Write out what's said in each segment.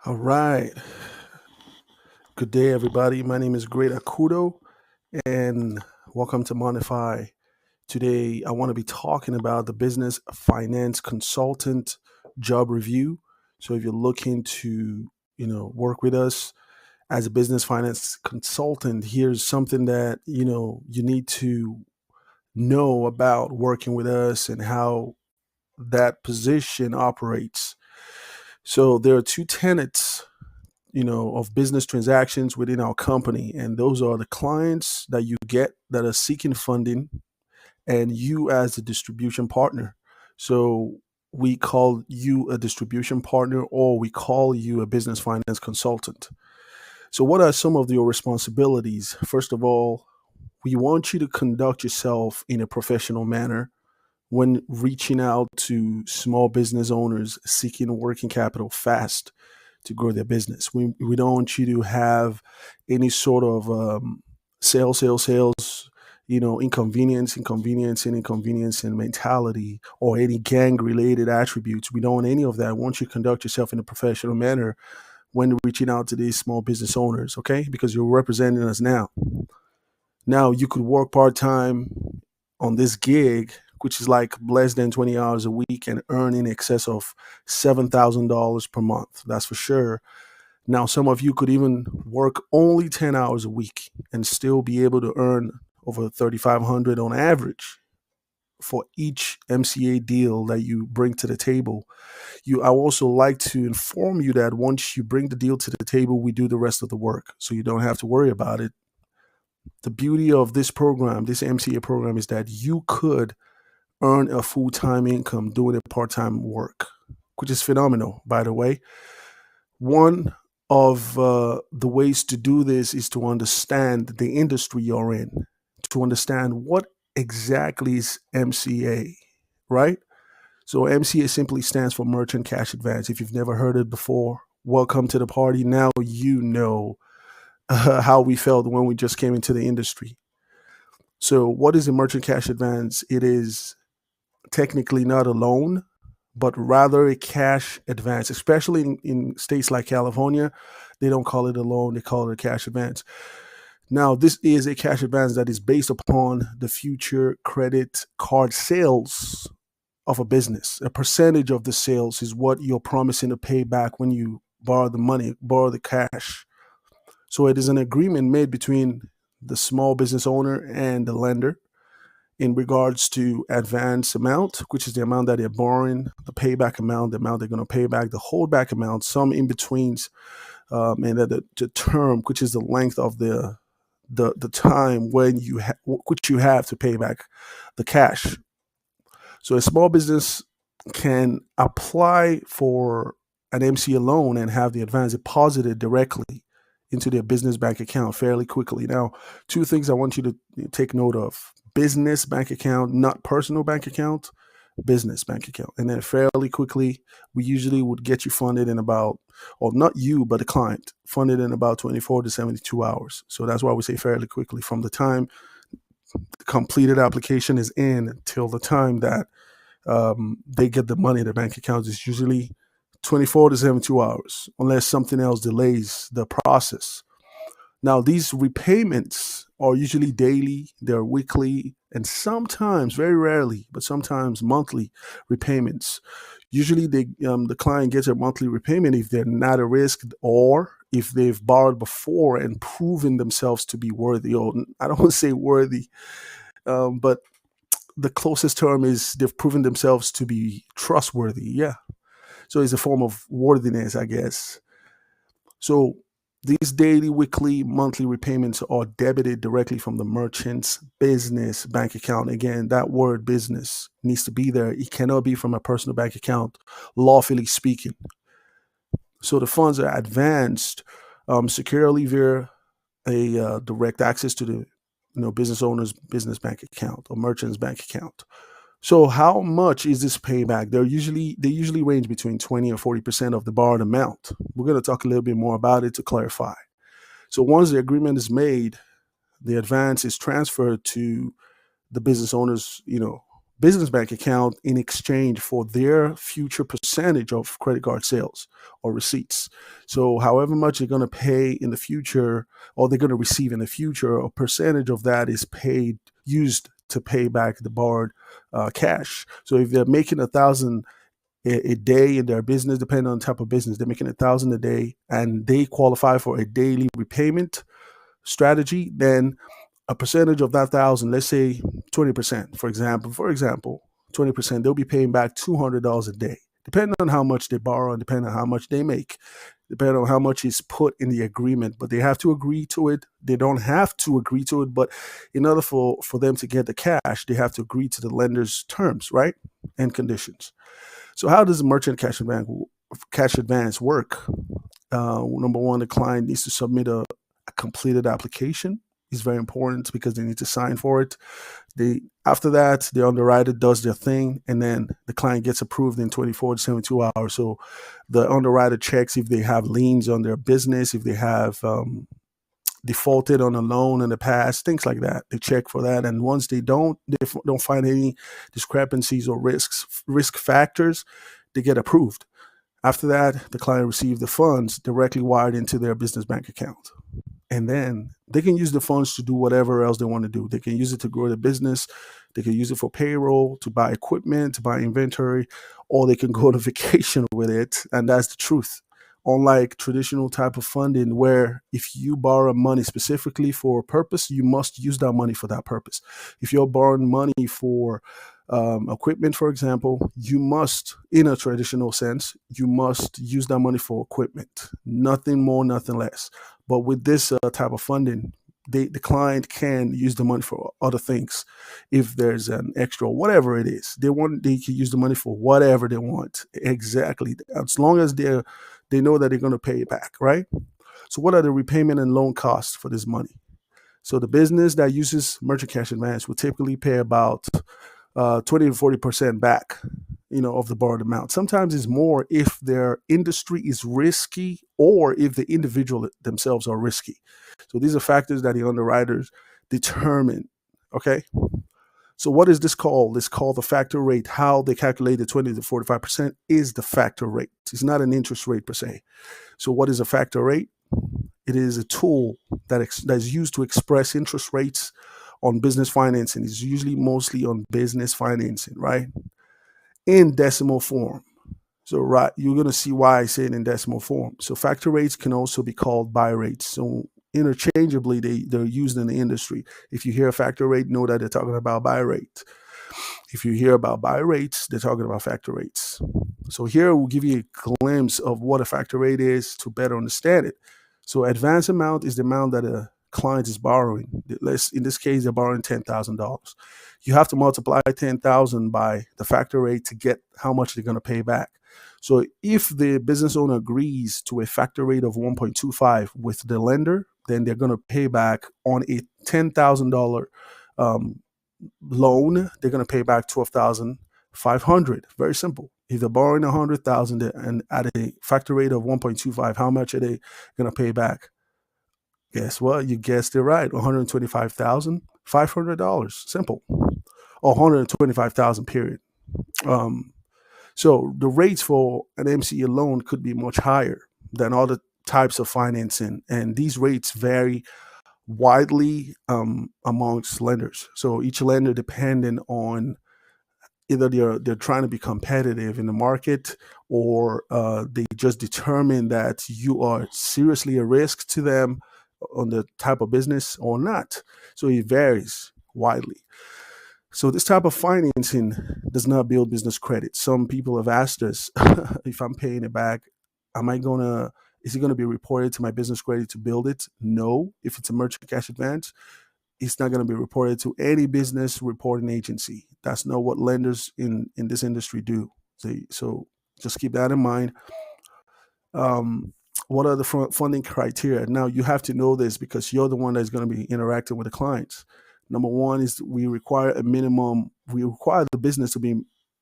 All right. Good day, everybody. My name is Great Akudo, and welcome to Monify. Today, I want to be talking about the business finance consultant job review. So, if you're looking to, work with us as a business finance consultant, here's something that you need to know about working with us and how that position operates. So, there are two tenets of business transactions within our company. And those are the clients that you get that are seeking funding and you as a distribution partner. So we call you a distribution partner or we call you a business finance consultant. So, what are some of your responsibilities? First of all, we want you to conduct yourself in a professional manner when reaching out to small business owners seeking working capital fast to grow their business. We don't want you to have any sort of sales, inconvenience and mentality or any gang related attributes. We don't want any of that. I want you to conduct yourself in a professional manner when reaching out to these small business owners, okay? Because you're representing us now. Now you could work part time on this gig, which is like less than 20 hours a week and earn in excess of $7,000 per month. That's for sure. Now, some of you could even work only 10 hours a week and still be able to earn over 3,500 on average for each MCA deal that you bring to the table. I also like to inform you that once you bring the deal to the table, we do the rest of the work. So you don't have to worry about it. The beauty of this program, this MCA program, is that you could earn a full-time income doing a part-time work, which is phenomenal, by the way. One of the ways to do this is to understand the industry you're in, to understand what exactly is MCA, right? So MCA simply stands for Merchant Cash Advance. If you've never heard it before, welcome to the party. Now you know how we felt when we just came into the industry. So, what is a merchant cash advance? It is technically not a loan, but rather a cash advance, especially in states like California. They don't call it a loan, they call it a cash advance. Now, this is a cash advance that is based upon the future credit card sales of a business. A percentage of the sales is what you're promising to pay back when you borrow the money, borrow the cash. So it is an agreement made between the small business owner and the lender in regards to advance amount, which is the amount that they're borrowing, the payback amount, the amount they're going to pay back, the holdback amount, some in betweens, and the term, which is the length of the time when which you have to pay back the cash. So a small business can apply for an MCA loan and have the advance deposited directly into their business bank account fairly quickly. Now, two things I want you to take note of: business bank account, not personal bank account, business bank account. And then fairly quickly, we usually would get you funded in about, or not you, but the client, funded in about 24 to 72 hours. So that's why we say fairly quickly, from the time the completed application is in till the time that they get the money in their bank accounts is usually 24 to 72 hours, unless something else delays the process. Now, these repayments are usually daily, they're weekly, and sometimes, very rarely, but sometimes monthly repayments. Usually, the client gets a monthly repayment if they're not at risk or if they've borrowed before and proven themselves to be worthy. Or I don't want to say worthy, but the closest term is they've proven themselves to be trustworthy. Yeah. So it's a form of worthiness, I guess. So these daily, weekly, monthly repayments are debited directly from the merchant's business bank account. Again, that word business needs to be there. It cannot be from a personal bank account, lawfully speaking. So the funds are advanced securely via a direct access to the business owner's business bank account or merchant's bank account. So how much is this payback? They usually range between 20 and 40% of the borrowed amount. We're going to talk a little bit more about it to clarify. So once the agreement is made, the advance is transferred to the business owner's, business bank account in exchange for their future percentage of credit card sales or receipts. So, however much they're going to pay in the future, or they're going to receive in the future, a percentage of that is paid, used to pay back the borrowed cash. So, if they're making 1,000 a day in their business, depending on the type of business, they're making 1,000 a day, and they qualify for a daily repayment strategy, then a percentage of that 1,000, let's say 20%, for example, 20%, they'll be paying back $200 a day, depending on how much they borrow and depending on how much they make, depending on how much is put in the agreement. But they have to agree to it. They don't have to agree to it, but in order for them to get the cash, they have to agree to the lender's terms, right, and conditions. So how does the merchant cash advance work? Number one, the client needs to submit a completed application. It's very important because they need to sign for it. After that, the underwriter does their thing, and then the client gets approved in 24 to 72 hours. So the underwriter checks if they have liens on their business, if they have defaulted on a loan in the past, things like that. They check for that, and once they don't find any discrepancies or risk factors, they get approved. After that, the client receives the funds directly wired into their business bank account. And then they can use the funds to do whatever else they want to do. They can use it to grow the business. They can use it for payroll, to buy equipment, to buy inventory, or they can go on vacation with it. And that's the truth. Unlike traditional type of funding, where if you borrow money specifically for a purpose, you must use that money for that purpose. If you're borrowing money for equipment, for example, you must, in a traditional sense, you must use that money for equipment. Nothing more, nothing less. But with this type of funding, the client can use the money for other things. If there's an extra, whatever it is, they can use the money for whatever they want. Exactly, as long as they know that they're going to pay it back, right? So, what are the repayment and loan costs for this money? So, the business that uses merchant cash advance will typically pay about 20 to 40% back, of the borrowed amount. Sometimes it's more if their industry is risky or if the individual themselves are risky. So these are factors that the underwriters determine. Okay. So what is this called? It's called the factor rate. How they calculate the 20 to 45% is the factor rate. It's not an interest rate per se. So what is a factor rate? It is a tool that is used to express interest rates on business financing. It's usually mostly on business financing, right? In decimal form. So, right, you're going to see why I say it in decimal form. So, factor rates can also be called buy rates. So, interchangeably, they're used in the industry. If you hear a factor rate, know that they're talking about buy rate. If you hear about buy rates, they're talking about factor rates. So, here we'll give you a glimpse of what a factor rate is to better understand it. So, advance amount is the amount that a client is borrowing. In this case, they're borrowing $10,000. You have to multiply 10,000 by the factor rate to get how much they're going to pay back. So if the business owner agrees to a factor rate of 1.25 with the lender, then they're going to pay back on a $10,000 loan. They're going to pay back 12,500. Very simple. If they're borrowing 100,000 and at a factor rate of 1.25, how much are they going to pay back? Guess what? You guessed it right. $125,500. Simple. Or $125,000. Period. So the rates for an MCA loan could be much higher than other types of financing, and these rates vary widely amongst lenders. So each lender, depending on either they're trying to be competitive in the market, or they just determine that you are seriously a risk to them on the type of business or not. So it varies widely. So this type of financing does not build business credit. Some people have asked us, if I'm paying it back, is it going to be reported to my business credit to build it? No. If it's a merchant cash advance, it's not going to be reported to any business reporting agency. That's not what lenders in this industry do. So just keep that in mind. What are the funding criteria? Now, you have to know this because you're the one that's going to be interacting with the clients. Number one is we require the business to be,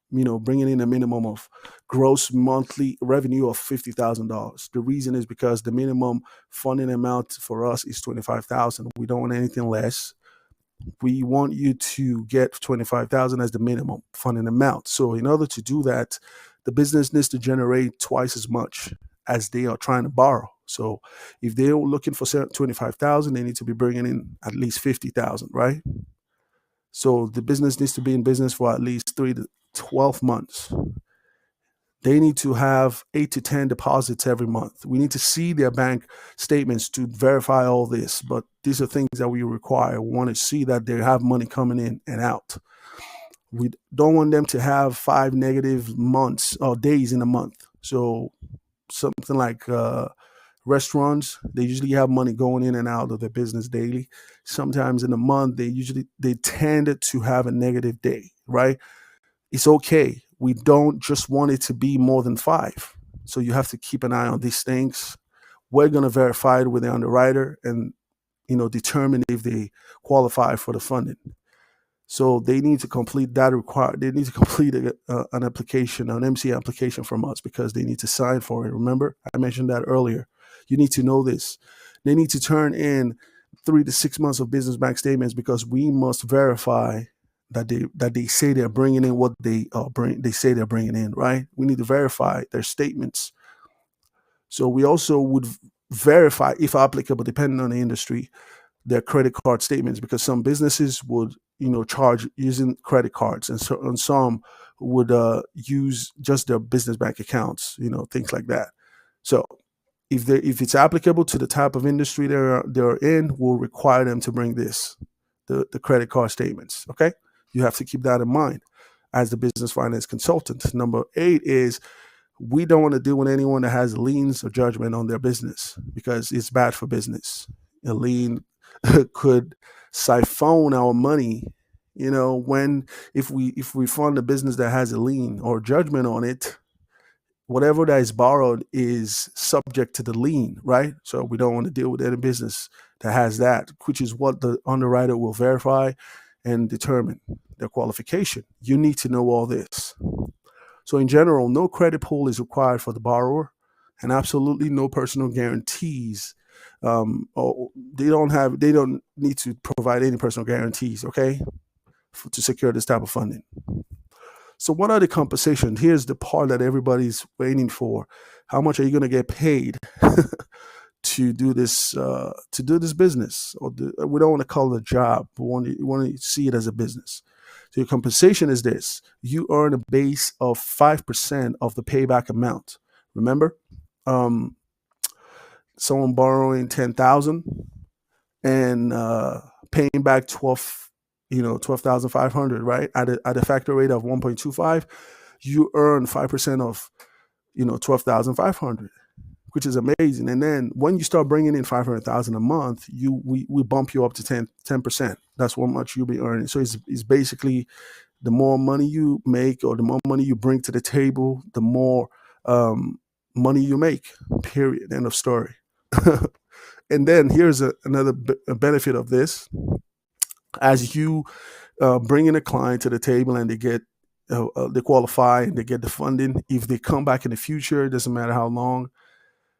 bringing in a minimum of gross monthly revenue of $50,000. The reason is because the minimum funding amount for us is $25,000. We don't want anything less. we want you to get 25,000 as the minimum funding amount. So in order to do that, the business needs to generate twice as much as they are trying to borrow. So if they're looking for 25,000, they need to be bringing in at least 50,000, right? So the business needs to be in business for at least 3 to 12 months. They need to have 8 to 10 deposits every month. We need to see their bank statements to verify all this, but these are things that we require. We want to see that they have money coming in and out. We don't want them to have 5 negative months or days in a month. So something like restaurants, they usually have money going in and out of their business daily. Sometimes in a month, they tend to have a negative day, right? It's okay. We don't just want it to be more than 5. So you have to keep an eye on these things. We're going to verify it with the underwriter and determine if they qualify for the funding. So they need to complete that They need to complete an application, an MC application from us, because they need to sign for it. Remember, I mentioned that earlier. You need to know this. They need to turn in 3 to 6 months of business bank statements, because we must verify that they say they're bringing in what they say they're bringing in, right? We need to verify their statements. So we also would verify, if applicable, depending on the industry, their credit card statements, because some businesses would charge using credit cards, and some would use just their business bank accounts, things like that. So if it's applicable to the type of industry they're in, we'll require them to bring the credit card statements. Okay, you have to keep that in mind as the business finance consultant. Number 8 is, we don't want to deal with anyone that has liens or judgment on their business, because it's bad for business. A lien could siphon our money. If we fund a business that has a lien or judgment on it, whatever that is borrowed is subject to the lien, right? So we don't want to deal with any business that has that, which is what the underwriter will verify and determine their qualification. You need to know all this. So in general, no credit pull is required for the borrower, and absolutely no personal guarantees. Or they don't need to provide any personal guarantees, okay, to secure this type of funding. So what are the compensations? Here's the part that everybody's waiting for. How much are you going to get paid to do this business? We don't want to call it a job. We want to see it as a business. So your compensation is this. You earn a base of 5% of the payback amount. Remember, someone borrowing 10,000 and paying back 12,500, right? At a factor rate of 1.25, you earn 5% of 12,500, which is amazing. And then when you start bringing in 500,000 a month, we bump you up to 10%. That's how much you'll be earning. So it's basically, the more money you make or the more money you bring to the table, the more money you make. Period. End of story. And then here's another benefit of this. As you bring in a client to the table and they qualify and they get the funding, if they come back in the future, it doesn't matter how long,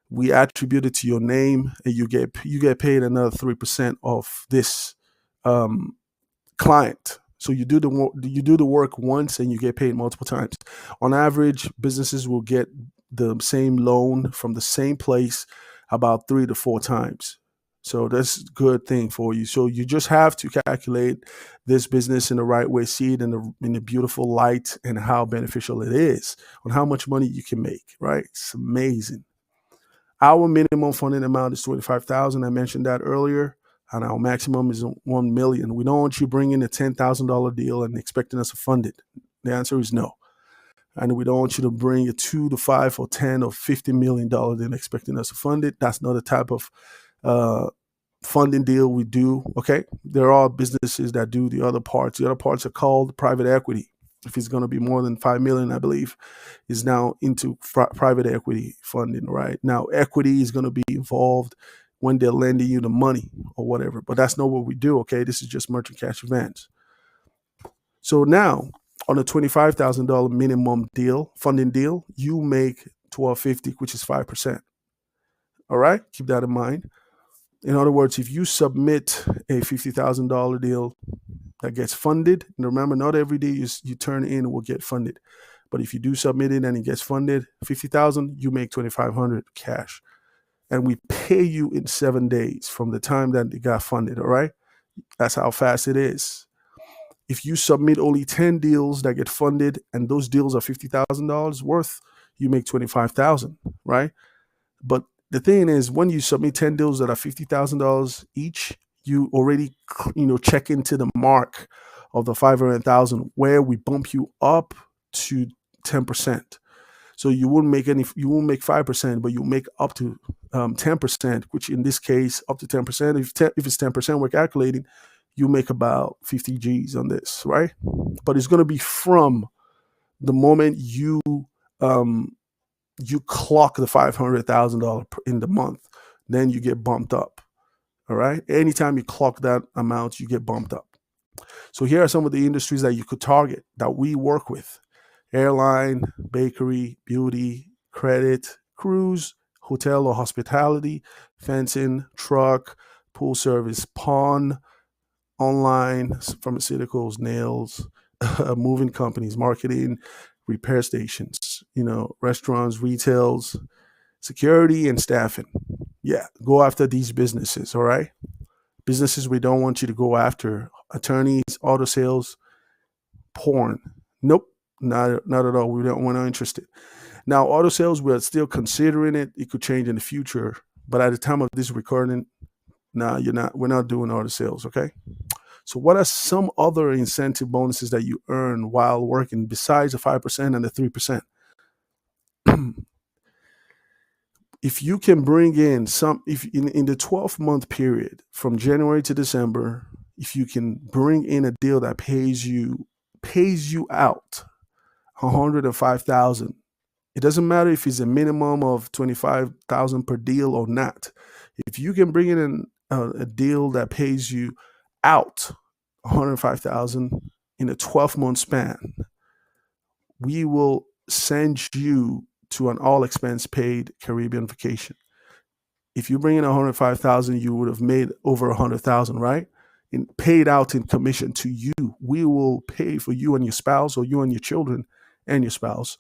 we attribute it to your name, and you get paid another 3% of this client. So you do the work once and you get paid multiple times. On average, businesses will get the same loan from the same place about 3 to 4 times. So that's a good thing for you. So you just have to calculate this business in the right way, see it in a beautiful light, and how beneficial it is, on how much money you can make, right? It's amazing. Our minimum funding amount is 25,000. I mentioned that earlier. And our maximum is 1 million. We don't want you bringing a $10,000 deal and expecting us to fund it. The answer is no. And we don't want you to bring a 2 to 5 or 10 or $50 million and expecting us to fund it. That's not the type of funding deal we do. Okay. There are businesses that do the other parts. The other parts are called private equity. If it's going to be more than 5 million, I believe, is now into private equity funding, right? Now, equity is going to be involved when they're lending you the money or whatever. But that's not what we do, okay? This is just merchant cash advance. So now, on a $25,000 minimum funding deal, you make $1,250, which is 5%. All right? Keep that in mind. In other words, if you submit a $50,000 deal that gets funded, and remember, not every day you turn in will get funded, but if you do submit it and it gets funded, 50,000, you make 2,500 cash, and we pay you in 7 days from the time that it got funded. All right, that's how fast it is. If you submit only 10 deals that get funded and those deals are $50,000 worth, you make 25,000, right? But the thing is, when you submit 10 deals that are $50,000 each, you already, check into the mark of the 500,000, where we bump you up to 10%. So you won't make 5%, but you make up to 10%, which in this case, up to 10%. If it's 10%, we're calculating, you make about 50 G's on this, right? But it's going to be from the moment you clock the $500,000 in the month, then you get bumped up. All right. Anytime you clock that amount, you get bumped up. So here are some of the industries that you could target that we work with: airline, bakery, beauty, credit, cruise, hotel or hospitality, fencing, truck, pool service, pawn, online, pharmaceuticals, nails, moving companies, marketing, repair stations, restaurants, retails, security, and staffing. Yeah, go after these businesses, all right? Businesses we don't want you to go after: attorneys, auto sales, porn. Nope, not at all. We're not interested. Now, auto sales, we're still considering it. It could change in the future, but at the time of this recording, we're not doing auto sales, okay? So what are some other incentive bonuses that you earn while working besides the 5% and the 3%? If you can bring in if in the 12-month period from January to December, if you can bring in a deal that pays you out $105,000, it doesn't matter if it's a minimum of $25,000 per deal or not. If you can bring in a deal that pays you out $105,000 in a 12-month span, we will send you to an all-expense paid Caribbean vacation. If you bring in $105,000, you would have made over $100,000, right? Paid out in commission to you. We will pay for you and your spouse, or you and your children and your spouse,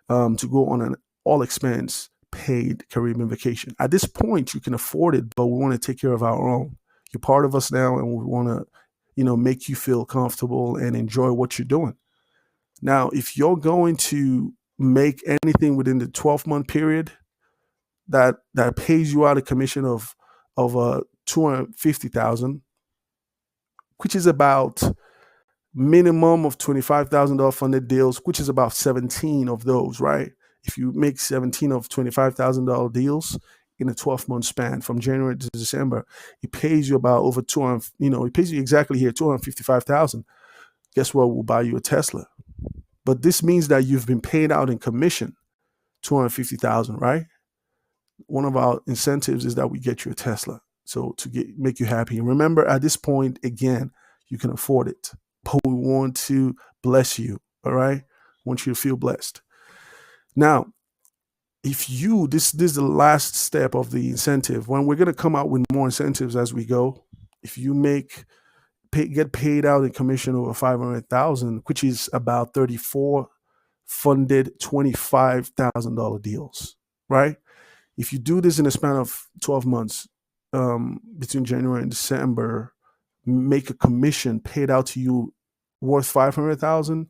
to go on an all-expense paid Caribbean vacation. At this point, you can afford it, but we want to take care of our own. You're part of us now, and we want to, make you feel comfortable and enjoy what you're doing. Now, if you're going to make anything within the 12-month period that pays you out a commission of $250,000, which is about minimum of $25,000 funded deals, which is about 17 of those, right? If you make 17 of $25,000 deals in a 12-month span from January to December, it pays you about over 200. It pays you exactly here $255,000. Guess what? We'll buy you a Tesla. But this means that you've been paid out in commission $250,000, right? One of our incentives is that we get you a Tesla, so to make you happy. And remember, at this point, again, you can afford it, but we want to bless you. All right, want you to feel blessed. Now, if this is the last step of the incentive. When we're going to come out with more incentives as we go, if you get paid out in commission over $500,000, which is about 34 funded $25,000 deals, right? If you do this in a span of 12 months, between January and December, make a commission paid out to you worth $500,000,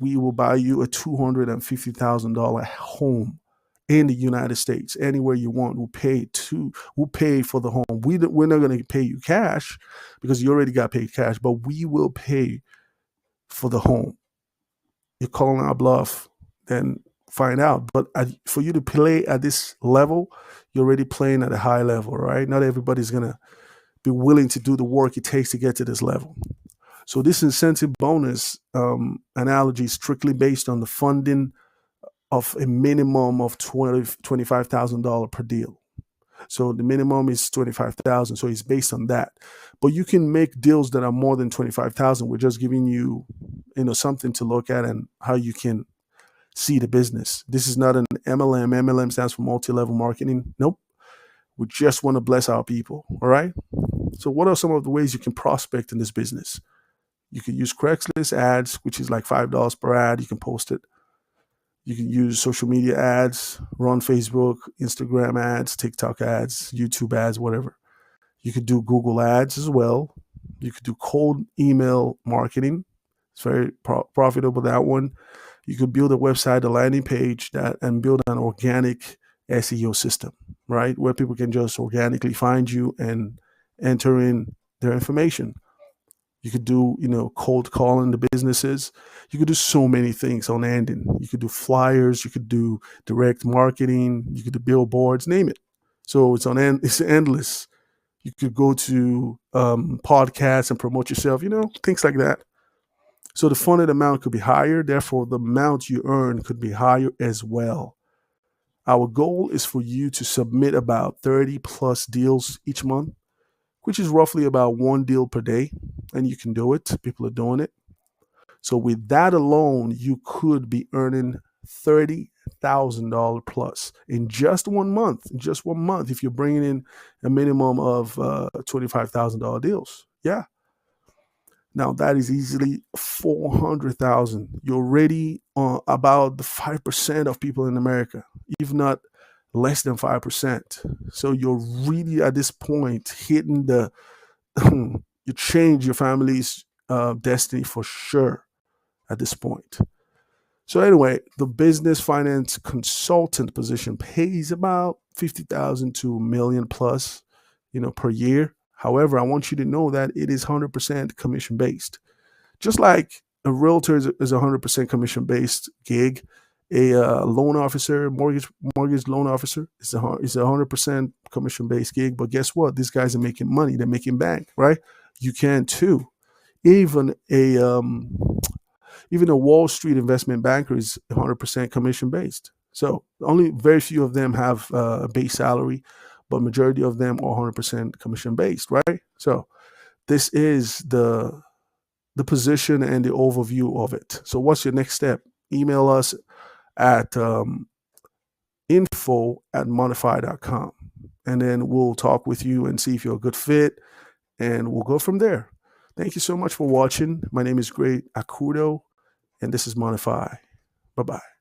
we will buy you a $250,000 home in the United States, anywhere you want. We'll pay for the home. We're not going to pay you cash because you already got paid cash, but we will pay for the home. You're calling our bluff, then find out. But for you to play at this level, you're already playing at a high level, right? Not everybody's going to be willing to do the work it takes to get to this level. So this incentive bonus analogy is strictly based on the funding of a minimum of $25,000 per deal. So the minimum is $25,000. So it's based on that. But you can make deals that are more than $25,000. We're just giving you, something to look at and how you can see the business. This is not an MLM. MLM stands for multi-level marketing. Nope. We just want to bless our people. All right. So, what are some of the ways you can prospect in this business? You can use Craigslist ads, which is like $5 per ad. You can post it. You can use social media ads, run Facebook, Instagram ads, TikTok ads, YouTube ads, whatever. You could do Google ads as well. You could do cold email marketing. It's very profitable, that one. You could build a website, a landing page, and build an organic SEO system, right? Where people can just organically find you and enter in their information. You could do, cold calling the businesses. You could do so many things on ending. You could do flyers. You could do direct marketing. You could do billboards, name it. So it's endless. You could go to podcasts and promote yourself, things like that. So the funded amount could be higher. Therefore, the amount you earn could be higher as well. Our goal is for you to submit about 30 plus deals each month, which is roughly about one deal per day. And you can do it. People are doing it. So with that alone, you could be earning $30,000 plus in just 1 month. In just 1 month, if you're bringing in a minimum of $25,000 deals. Yeah. Now that is easily 400,000. You're already about the 5% of people in America, if not less than 5%. So you're really at this point hitting you change your family's destiny for sure at this point. So anyway, the business finance consultant position pays about 50,000 to $1 million plus, per year. However, I want you to know that it is 100% commission based. Just like a realtor is a 100% commission based gig, a loan officer, mortgage loan officer is a 100% commission based gig. But guess what? These guys are making money. They're making bank, right? You can too. Even a Wall Street investment banker is 100% commission based. So only very few of them have a base salary, but majority of them are 100% commission based, right? So this is the position and the overview of it. So what's your next step? Email us at info@monify.com, and then we'll talk with you and see if you're a good fit, and we'll go from there. Thank you so much for watching. My name is Great Akudo, and this is Monify. Bye-bye.